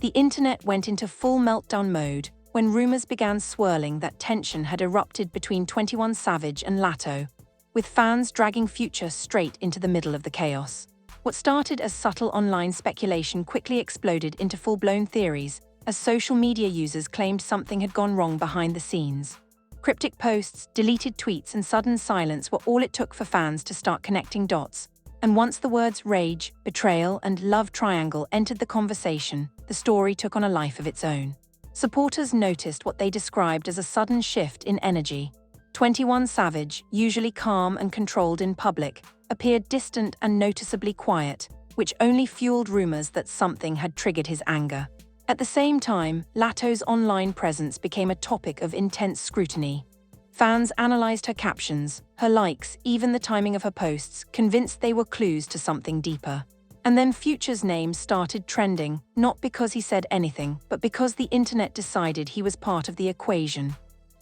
The internet went into full meltdown mode when rumors began swirling that tension had erupted between 21 Savage and Latto, with fans dragging Future straight into the middle of the chaos. What started as subtle online speculation quickly exploded into full-blown theories as social media users claimed something had gone wrong behind the scenes. Cryptic posts, deleted tweets, and sudden silence were all it took for fans to start connecting dots. And once the words rage, betrayal, and love triangle entered the conversation, the story took on a life of its own. Supporters noticed what they described as a sudden shift in energy. 21 Savage, usually calm and controlled in public, appeared distant and noticeably quiet, which only fueled rumors that something had triggered his anger. At the same time, Latto's online presence became a topic of intense scrutiny. Fans analyzed her captions, her likes, even the timing of her posts, convinced they were clues to something deeper. And then Future's name started trending, not because he said anything, but because the internet decided he was part of the equation.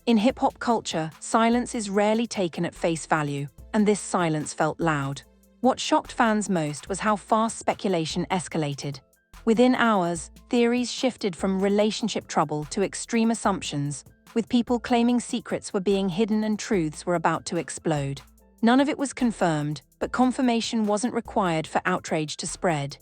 In hip-hop culture, silence is rarely taken at face value, and this silence felt loud. What shocked fans most was how fast speculation escalated. Within hours, theories shifted from relationship trouble to extreme assumptions, with people claiming secrets were being hidden and truths were about to explode. None of it was confirmed, but confirmation wasn't required for outrage to spread.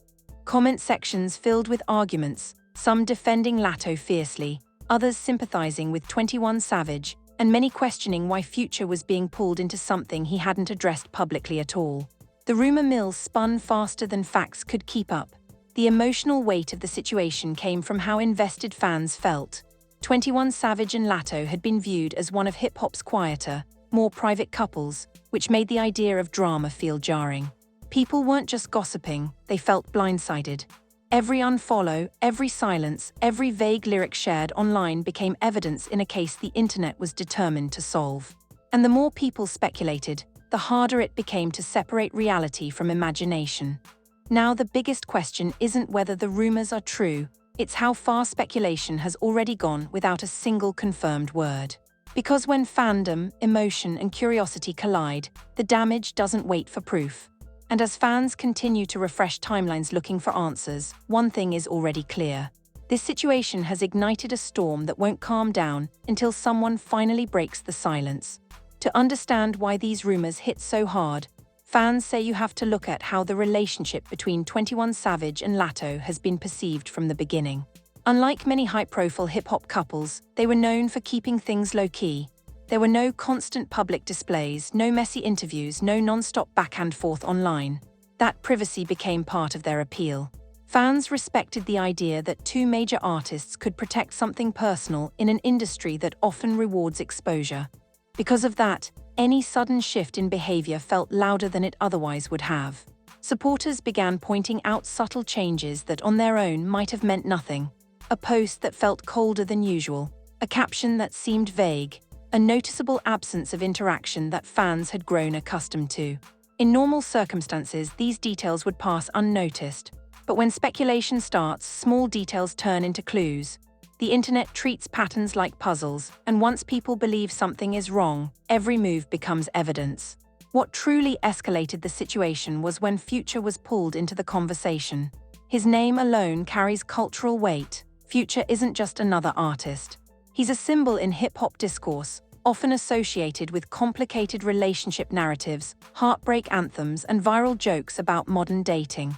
Comment sections filled with arguments, some defending Latto fiercely, others sympathizing with 21 Savage, and many questioning why Future was being pulled into something he hadn't addressed publicly at all. The rumor mill spun faster than facts could keep up. The emotional weight of the situation came from how invested fans felt. 21 Savage and Latto had been viewed as one of hip-hop's quieter, more private couples, which made the idea of drama feel jarring. People weren't just gossiping, they felt blindsided. Every unfollow, every silence, every vague lyric shared online became evidence in a case the internet was determined to solve. And the more people speculated, the harder it became to separate reality from imagination. Now the biggest question isn't whether the rumors are true, it's how far speculation has already gone without a single confirmed word. Because when fandom, emotion, and curiosity collide, the damage doesn't wait for proof. And as fans continue to refresh timelines looking for answers, one thing is already clear. This situation has ignited a storm that won't calm down until someone finally breaks the silence. To understand why these rumors hit so hard, fans say you have to look at how the relationship between 21 Savage and Latto has been perceived from the beginning. Unlike many high-profile hip-hop couples, they were known for keeping things low-key. There were no constant public displays, no messy interviews, no non-stop back-and-forth online. That privacy became part of their appeal. Fans respected the idea that two major artists could protect something personal in an industry that often rewards exposure. Because of that, any sudden shift in behavior felt louder than it otherwise would have. Supporters began pointing out subtle changes that on their own might have meant nothing. A post that felt colder than usual, a caption that seemed vague, a noticeable absence of interaction that fans had grown accustomed to. In normal circumstances, these details would pass unnoticed, but when speculation starts, small details turn into clues. The internet treats patterns like puzzles, and once people believe something is wrong, every move becomes evidence. What truly escalated the situation was when Future was pulled into the conversation. His name alone carries cultural weight. Future isn't just another artist. He's a symbol in hip-hop discourse, often associated with complicated relationship narratives, heartbreak anthems, and viral jokes about modern dating.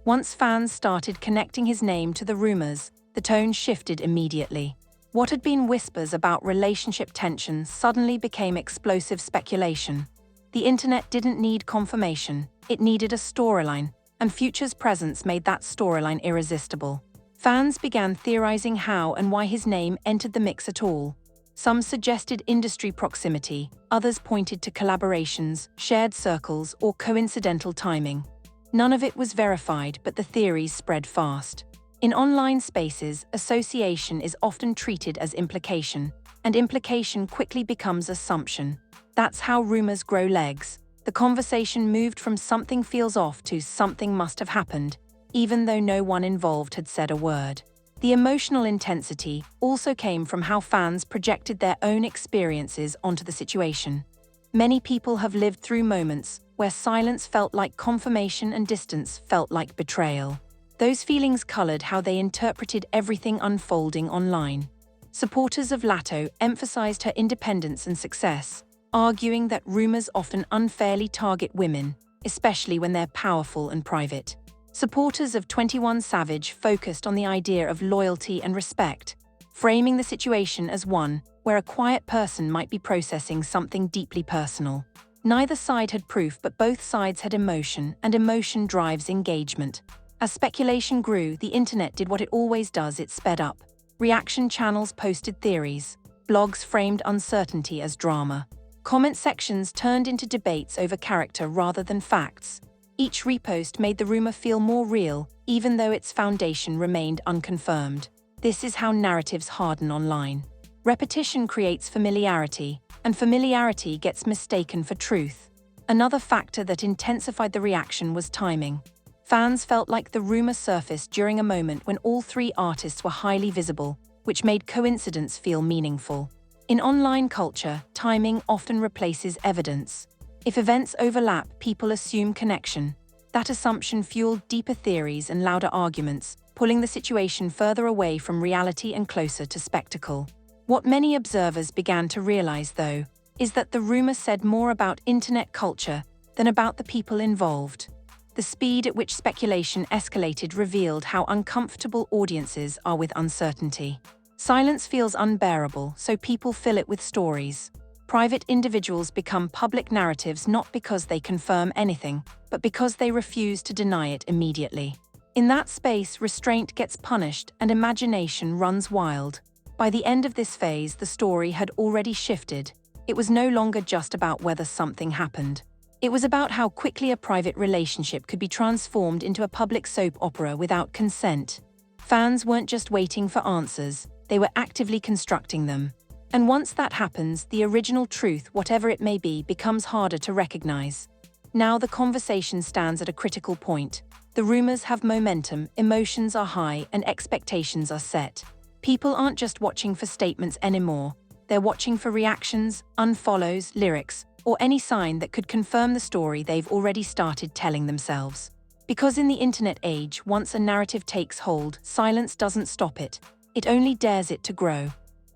Once fans started connecting his name to the rumors, the tone shifted immediately. What had been whispers about relationship tension suddenly became explosive speculation. The internet didn't need confirmation, it needed a storyline, and Future's presence made that storyline irresistible. Fans began theorizing how and why his name entered the mix at all. Some suggested industry proximity, others pointed to collaborations, shared circles, or coincidental timing. None of it was verified, but the theories spread fast. In online spaces, association is often treated as implication, and implication quickly becomes assumption. That's how rumors grow legs. The conversation moved from something feels off to something must have happened, even though no one involved had said a word. The emotional intensity also came from how fans projected their own experiences onto the situation. Many people have lived through moments where silence felt like confirmation and distance felt like betrayal. Those feelings colored how they interpreted everything unfolding online. Supporters of Latto emphasized her independence and success, arguing that rumors often unfairly target women, especially when they're powerful and private. Supporters of 21 Savage focused on the idea of loyalty and respect, framing the situation as one where a quiet person might be processing something deeply personal. Neither side had proof, but both sides had emotion, and emotion drives engagement. As speculation grew, the internet did what it always does: it sped up. Reaction channels posted theories, blogs framed uncertainty as drama. Comment sections turned into debates over character rather than facts. Each repost made the rumor feel more real, even though its foundation remained unconfirmed. This is how narratives harden online. Repetition creates familiarity, and familiarity gets mistaken for truth. Another factor that intensified the reaction was timing. Fans felt like the rumor surfaced during a moment when all three artists were highly visible, which made coincidence feel meaningful. In online culture, timing often replaces evidence. If events overlap, people assume connection. That assumption fueled deeper theories and louder arguments, pulling the situation further away from reality and closer to spectacle. What many observers began to realize, though, is that the rumor said more about internet culture than about the people involved. The speed at which speculation escalated revealed how uncomfortable audiences are with uncertainty. Silence feels unbearable, so people fill it with stories. Private individuals become public narratives not because they confirm anything, but because they refuse to deny it immediately. In that space, restraint gets punished and imagination runs wild. By the end of this phase, the story had already shifted. It was no longer just about whether something happened. It was about how quickly a private relationship could be transformed into a public soap opera without consent. Fans weren't just waiting for answers, they were actively constructing them. And once that happens, the original truth, whatever it may be, becomes harder to recognize. Now the conversation stands at a critical point. The rumors have momentum, emotions are high, and expectations are set. People aren't just watching for statements anymore. They're watching for reactions, unfollows, lyrics, or any sign that could confirm the story they've already started telling themselves. Because in the internet age, once a narrative takes hold, silence doesn't stop it. It only dares it to grow.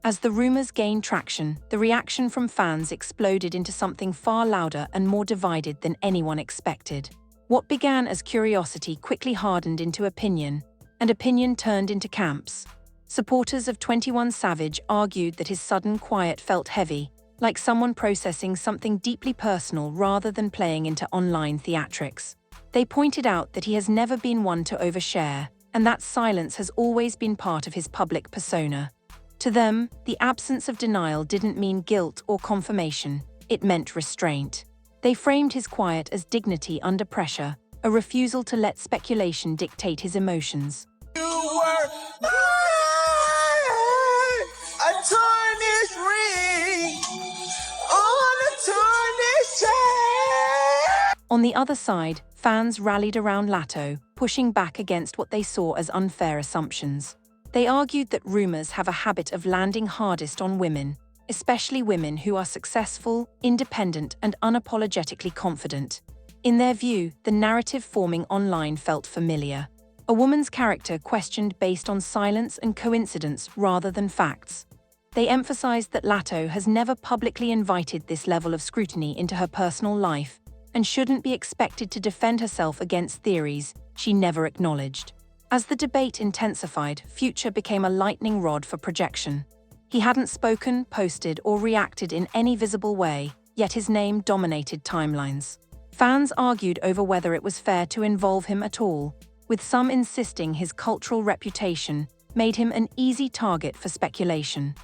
As the rumors gained traction, the reaction from fans exploded into something far louder and more divided than anyone expected. What began as curiosity quickly hardened into opinion, and opinion turned into camps. Supporters of 21 Savage argued that his sudden quiet felt heavy, like someone processing something deeply personal rather than playing into online theatrics. They pointed out that he has never been one to overshare, and that silence has always been part of his public persona. To them, the absence of denial didn't mean guilt or confirmation, it meant restraint. They framed his quiet as dignity under pressure, a refusal to let speculation dictate his emotions. You were a tarnished ring on a tarnished chain. On the other side, fans rallied around Latto, pushing back against what they saw as unfair assumptions. They argued that rumors have a habit of landing hardest on women, especially women who are successful, independent, and unapologetically confident. In their view, the narrative forming online felt familiar. A woman's character questioned based on silence and coincidence rather than facts. They emphasized that Latto has never publicly invited this level of scrutiny into her personal life and shouldn't be expected to defend herself against theories she never acknowledged. As the debate intensified, Future became a lightning rod for projection. He hadn't spoken, posted, or reacted in any visible way, yet his name dominated timelines. Fans argued over whether it was fair to involve him at all, with some insisting his cultural reputation made him an easy target for speculation.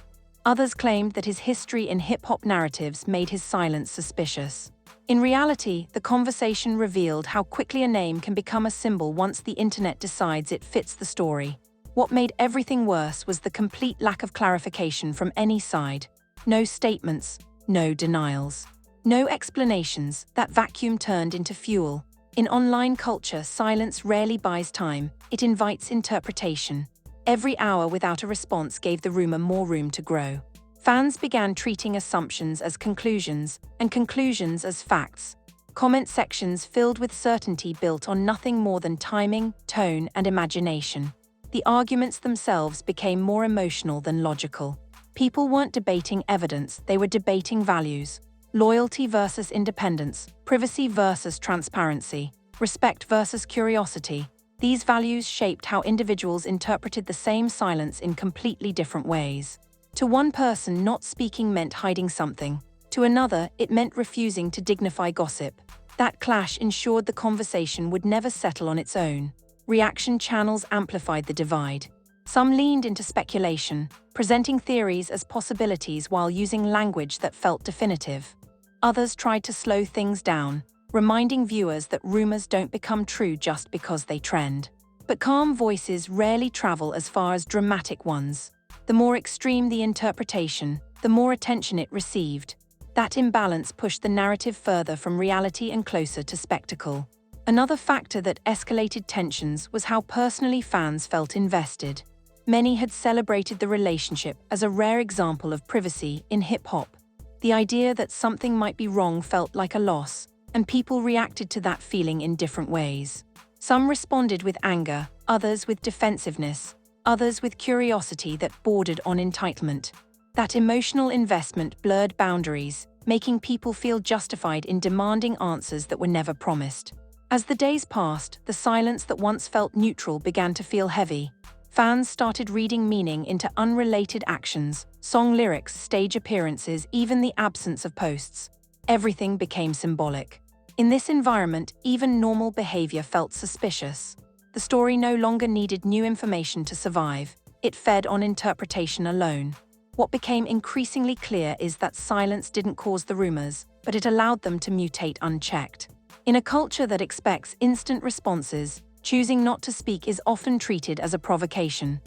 Others claimed that his history in hip-hop narratives made his silence suspicious. In reality, the conversation revealed how quickly a name can become a symbol once the internet decides it fits the story. What made everything worse was the complete lack of clarification from any side. No statements, no denials, no explanations. That vacuum turned into fuel. In online culture, silence rarely buys time, it invites interpretation. Every hour without a response gave the rumor more room to grow. Fans began treating assumptions as conclusions, and conclusions as facts. comment sections filled with certainty built on nothing more than timing, tone, and imagination. The arguments themselves became more emotional than logical. People weren't debating evidence, they were debating values. Loyalty versus independence, privacy versus transparency, respect versus curiosity. These values shaped how individuals interpreted the same silence in completely different ways. To one person, not speaking meant hiding something. To another, it meant refusing to dignify gossip. That clash ensured the conversation would never settle on its own. Reaction channels amplified the divide. Some leaned into speculation, presenting theories as possibilities while using language that felt definitive. Others tried to slow things down, reminding viewers that rumors don't become true just because they trend. But calm voices rarely travel as far as dramatic ones. The more extreme the interpretation, the more attention it received. That imbalance pushed the narrative further from reality and closer to spectacle. Another factor that escalated tensions was how personally fans felt invested. Many had celebrated the relationship as a rare example of privacy in hip-hop. The idea that something might be wrong felt like a loss, and people reacted to that feeling in different ways. Some responded with anger, others with defensiveness, others with curiosity that bordered on entitlement. That emotional investment blurred boundaries, making people feel justified in demanding answers that were never promised. As the days passed, the silence that once felt neutral began to feel heavy. Fans started reading meaning into unrelated actions, song lyrics, stage appearances, even the absence of posts. Everything became symbolic. In this environment, even normal behavior felt suspicious. The story no longer needed new information to survive. It fed on interpretation alone. What became increasingly clear is that silence didn't cause the rumors, but it allowed them to mutate unchecked. In a culture that expects instant responses, choosing not to speak is often treated as a provocation.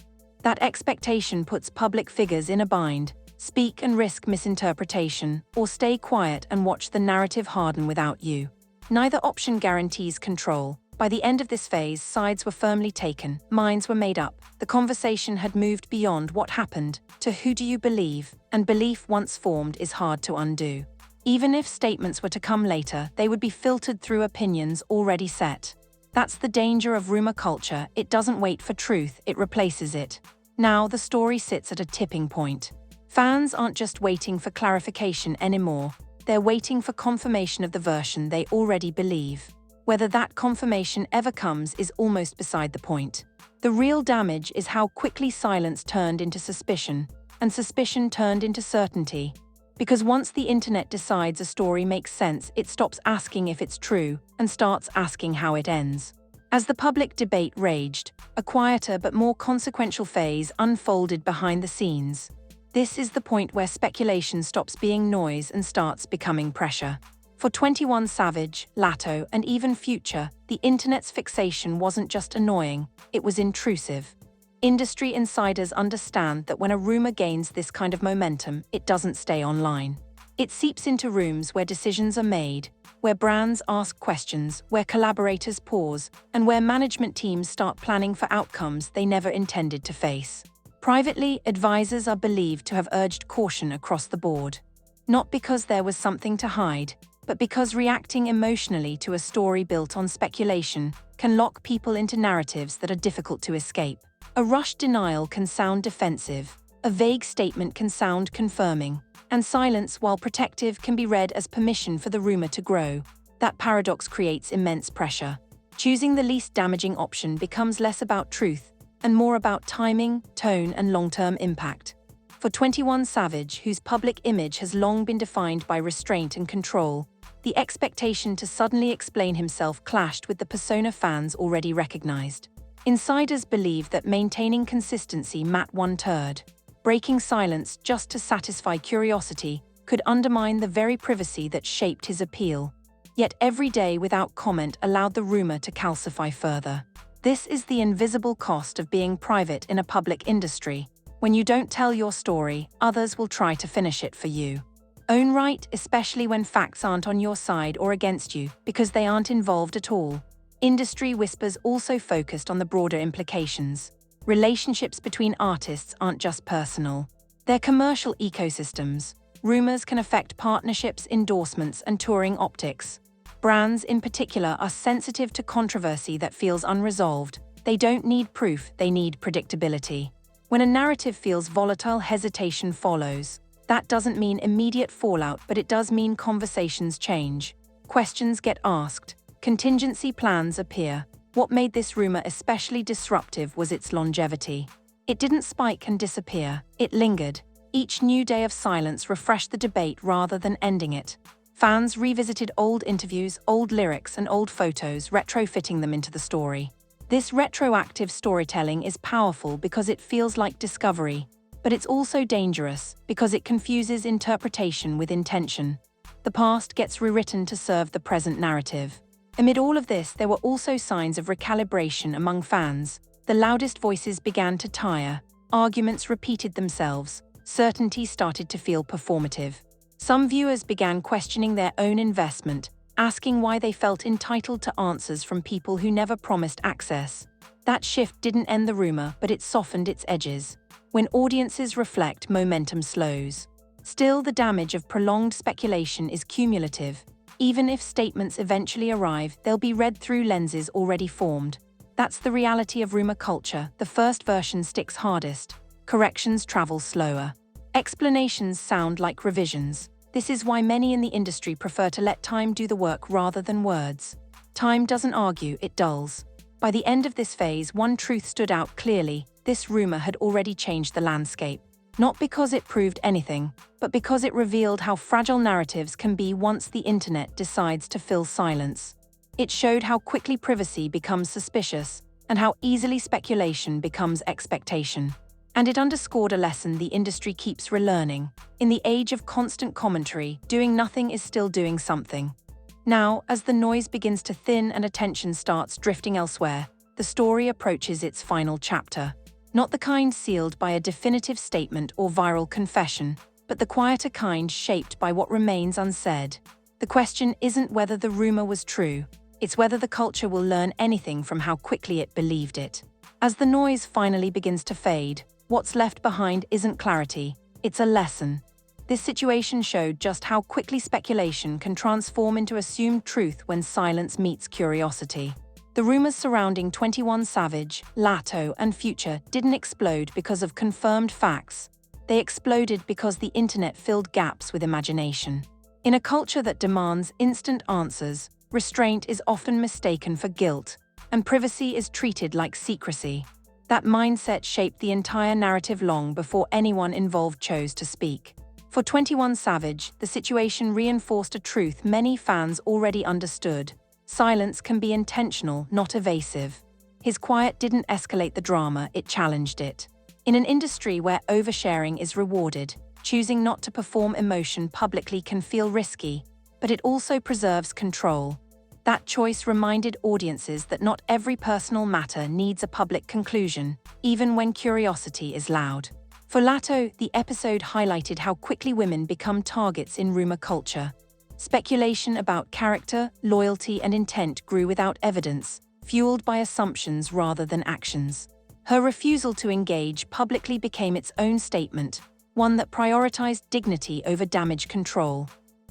That expectation puts public figures in a bind: speak and risk misinterpretation, or stay quiet and watch the narrative harden without you. Neither option guarantees control. By the end of this phase, sides were firmly taken, minds were made up. The conversation had moved beyond what happened to who do you believe, and belief once formed is hard to undo. Even if statements were to come later, they would be filtered through opinions already set. That's the danger of rumor culture. It doesn't wait for truth, it replaces it. Now the story sits at a tipping point. Fans aren't just waiting for clarification anymore, they're waiting for confirmation of the version they already believe. Whether that confirmation ever comes is almost beside the point. The real damage is how quickly silence turned into suspicion, and suspicion turned into certainty. Because once the internet decides a story makes sense, it stops asking if it's true and starts asking how it ends. As the public debate raged, a quieter but more consequential phase unfolded behind the scenes. This is the point where speculation stops being noise and starts becoming pressure. For 21 Savage, Latto, and even Future, the internet's fixation wasn't just annoying, it was intrusive. Industry insiders understand that when a rumor gains this kind of momentum, it doesn't stay online. It seeps into rooms where decisions are made, where brands ask questions, where collaborators pause, and where management teams start planning for outcomes they never intended to face. Privately, advisors are believed to have urged caution across the board. Not because there was something to hide, but because reacting emotionally to a story built on speculation can lock people into narratives that are difficult to escape. A rushed denial can sound defensive, a vague statement can sound confirming, and silence, while protective, can be read as permission for the rumor to grow. That paradox creates immense pressure. Choosing the least damaging option becomes less about truth and more about timing, tone, and long-term impact. For 21 Savage, whose public image has long been defined by restraint and control, the expectation to suddenly explain himself clashed with the persona fans already recognized. Insiders believe that maintaining consistency mattered one turd. Breaking silence just to satisfy curiosity could undermine the very privacy that shaped his appeal. Yet every day without comment allowed the rumor to calcify further. This is the invisible cost of being private in a public industry. When you don't tell your story, others will try to finish it for you. Own right, especially when facts aren't on your side or against you, because they aren't involved at all. Industry whispers also focused on the broader implications. Relationships between artists aren't just personal. They're commercial ecosystems. Rumors can affect partnerships, endorsements, and touring optics. Brands in particular are sensitive to controversy that feels unresolved. They don't need proof, they need predictability. When a narrative feels volatile, hesitation follows. That doesn't mean immediate fallout, but it does mean conversations change. Questions get asked. Contingency plans appear. What made this rumor especially disruptive was its longevity. It didn't spike and disappear. It lingered. Each new day of silence refreshed the debate rather than ending it. Fans revisited old interviews, old lyrics, and old photos, retrofitting them into the story. This retroactive storytelling is powerful because it feels like discovery, but it's also dangerous because it confuses interpretation with intention. The past gets rewritten to serve the present narrative. Amid all of this, there were also signs of recalibration among fans. The loudest voices began to tire, arguments repeated themselves, certainty started to feel performative. Some viewers began questioning their own investment, asking why they felt entitled to answers from people who never promised access. That shift didn't end the rumor, but it softened its edges. When audiences reflect, momentum slows. Still, the damage of prolonged speculation is cumulative. Even if statements eventually arrive, they'll be read through lenses already formed. That's the reality of rumor culture. The first version sticks hardest. Corrections travel slower. Explanations sound like revisions. This is why many in the industry prefer to let time do the work rather than words. Time doesn't argue, it dulls. By the end of this phase, one truth stood out clearly: this rumor had already changed the landscape. Not because it proved anything, but because it revealed how fragile narratives can be once the internet decides to fill silence. It showed how quickly privacy becomes suspicious, and how easily speculation becomes expectation. And it underscored a lesson the industry keeps relearning. In the age of constant commentary, doing nothing is still doing something. Now, as the noise begins to thin and attention starts drifting elsewhere, the story approaches its final chapter. Not the kind sealed by a definitive statement or viral confession, but the quieter kind shaped by what remains unsaid. The question isn't whether the rumor was true, it's whether the culture will learn anything from how quickly it believed it. As the noise finally begins to fade, what's left behind isn't clarity, it's a lesson. This situation showed just how quickly speculation can transform into assumed truth when silence meets curiosity. The rumors surrounding 21 Savage, Latto, and Future didn't explode because of confirmed facts. They exploded because the internet filled gaps with imagination. In a culture that demands instant answers, restraint is often mistaken for guilt, and privacy is treated like secrecy. That mindset shaped the entire narrative long before anyone involved chose to speak. For 21 Savage, the situation reinforced a truth many fans already understood. Silence can be intentional, not evasive. His quiet didn't escalate the drama, it challenged it. In an industry where oversharing is rewarded, choosing not to perform emotion publicly can feel risky, but it also preserves control. That choice reminded audiences that not every personal matter needs a public conclusion, even when curiosity is loud. For Latto, the episode highlighted how quickly women become targets in rumor culture. Speculation about character, loyalty, and intent grew without evidence, fueled by assumptions rather than actions. Her refusal to engage publicly became its own statement, one that prioritized dignity over damage control.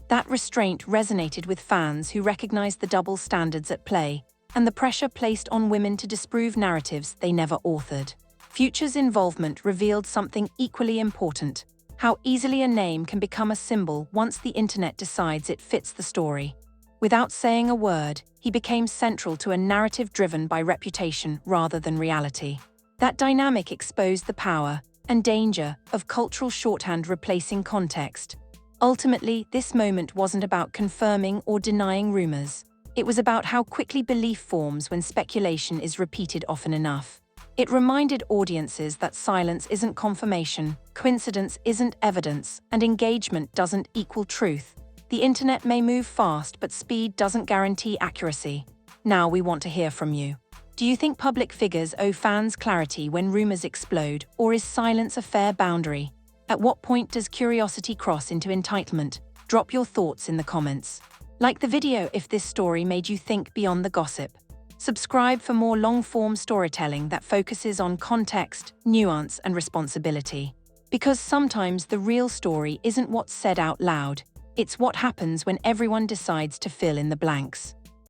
That restraint resonated with fans who recognized the double standards at play and the pressure placed on women to disprove narratives they never authored. Future's involvement revealed something equally important: how easily a name can become a symbol once the internet decides it fits the story. Without saying a word, he became central to a narrative driven by reputation rather than reality. That dynamic exposed the power and danger of cultural shorthand replacing context. Ultimately, this moment wasn't about confirming or denying rumors. It was about how quickly belief forms when speculation is repeated often enough. It reminded audiences that silence isn't confirmation, coincidence isn't evidence, and engagement doesn't equal truth. The internet may move fast, but speed doesn't guarantee accuracy. Now we want to hear from you. Do you think public figures owe fans clarity when rumors explode, or is silence a fair boundary? At what point does curiosity cross into entitlement? Drop your thoughts in the comments. Like the video if this story made you think beyond the gossip. Subscribe for more long-form storytelling that focuses on context, nuance, and responsibility. Because sometimes the real story isn't what's said out loud, It's what happens when everyone decides to fill in the blanks.